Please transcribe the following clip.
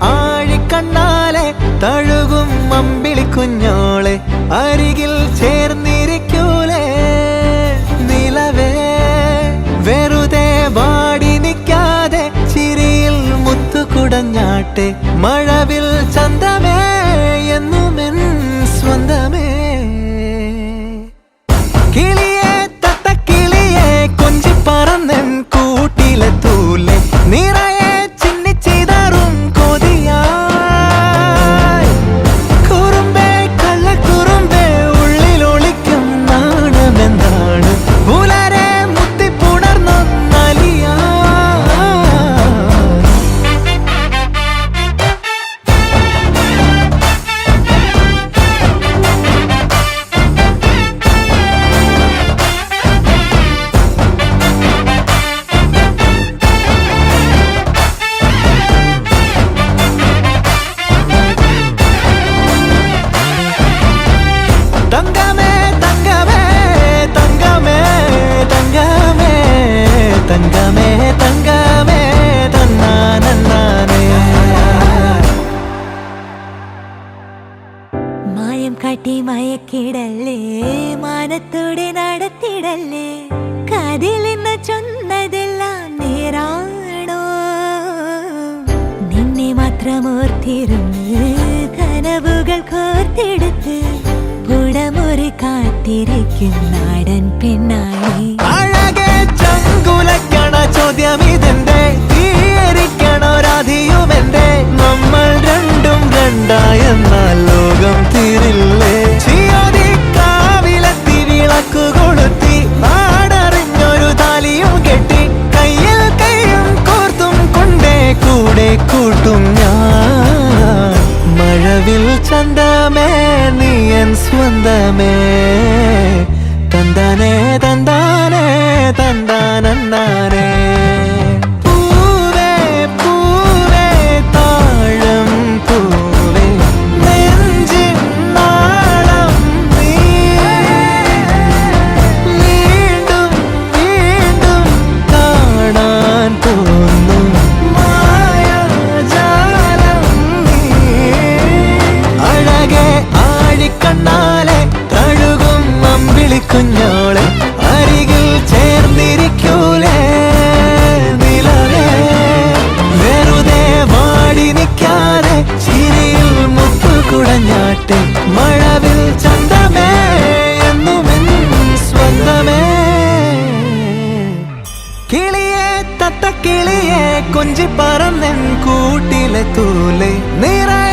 ആഴിക്കണ്ണാലെ തഴുകും അമ്പിളി കുഞ്ഞോളെ അരികിൽ ചേർന്നിരിക്കൂലേ നിലവേ വെറുതെ വാടി നിൽക്കാതെ ചിരിയിൽ മുത്തുകുടഞ്ഞാട്ടെ മഴവിൽ ചന്തമേ എന്നുമെൻ സ്വന്തമേ കിളിയെ തത്തക്കിളിയെ കൊഞ്ചി പറന്നൻ കൂട്ടിലെ തൂലെ നിറയെ ചിന്നിച്ചിതറും കൊതിയായി കുറുമ്പേ കള്ളക്കുറുമ്പേ ഉള്ളിലൊളിക്കും നാണമെന്താണ് പുലരെ മുത്തിപ്പുണർന്നൊന്നലിയാ തങ്കമേ തങ്കമേ തങ്കമേ തങ്കമേ തങ്കമേ തങ്കമേ തന്നാനേ മായം കാട്ടി മയക്കിടല്ലേ മാനത്തോടെ നടത്തിടല്ലേ കതിലെന്ന് ചൊന്നതെല്ലാം നേരാണോ നിന്നെ മാത്രം ഓർത്തിരുന്ന് കനവുകൾ കോർത്തെടുത്ത് പുടമുറി കാത്തിരിക്കും നാടൻ പെണ്ണായി അഴകെ ചങ്കുലക്കണ ചോദ്യം ഇതെന്റെ തീയരിക്കണ രാധിയുമെന്റെ നമ്മൾ രണ്ടും രണ്ടായെന്നാൽ ലോകം തീരില്ലേ ചിയോതി കാവിലെത്തി വിളക്കു കൊളുത്തി നാടറിഞ്ഞൊരു താലിയും കെട്ടി കയ്യിൽ കയ്യും കോർത്തും കൊണ്ടേ കൂടെ കൂട്ടും ഞാൻ മഴവിൽ ചന്തമേ നീയൻ സ്വന്തമേ തന്താനേ തന്താനേ തന്താനേ പൂവേ പൂവേ താഴം പൂവേ നെഞ്ചിൻ നാളം നീ വീണ്ടും വീണ്ടും കാണാൻ തോന്നും മായാജാലം നീ അഴകെ ആഴിക്കണ്ണാലെ തഴുകും അമ്പിളി കുഞ്ഞോളെ അരികിൽ ചേർന്നിരിക്കൂലേ നിലവേ വെറുതെ വാടി നിൽക്കാതെ ചിരിയിൽ മുത്തുകുടഞ്ഞാട്ടെ മഴവിൽ ചന്തമേ എന്നുമെൻ സ്വന്തമേ കിളിയെ തത്തക്കിളിയെ കൊഞ്ചി പറന്നൻ കൂട്ടിലെ തൂലെ നിറയെ